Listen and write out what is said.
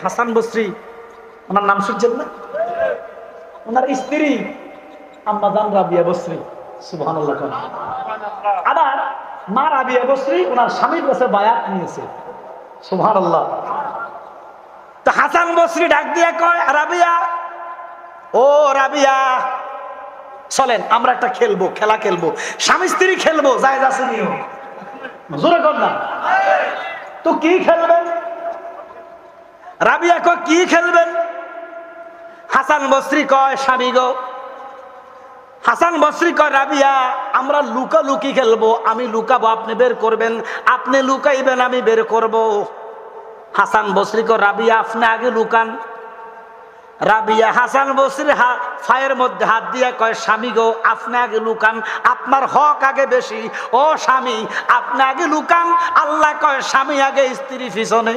হাসান বসরি, ওনার নাম শুনছেন না? ওনার স্ত্রী আম্মাজান রাবিয়া বসরি, সুবহানাল্লাহ। আবার মা রাবিয়া বসরি ওনার স্বামীর কাছে বায়াত নিয়েছে, সুবহানাল্লাহ। তো হাসান বসরি ডাক দিয়ে কয়, রাবিয়া, ও রাবিয়া, চলেন আমরা একটা খেলবো, খেলা খেলবো, স্বামী স্ত্রী খেলবো, জায়েজ আছে নিও, জোরে কর না। তো কি খেলবেন? রাবিয়া কয়, কি খেলবেন? হাসান বসরি কয়, স্বামী গো। হাসান বসরি কয়, রাবিয়া, আমরা লুকালুকি খেলবো, আমি লুকাবো, আপনি বের করবেন, আপনি লুকাইবেন, আমি বের করব। হাসান বসরি কয়, রাবিয়া আপনি আগে লুকান। রাবিয়া হাসান বসরির ফায়ের মধ্যে হাত দিয়ে কয়, স্বামী গো আপনি আগে লুকান, আপনার হক আগে বেশি। ও স্বামী, আপনি আগে লুকান। আল্লাহ কয়, স্বামী আগে, স্ত্রী পিছনে।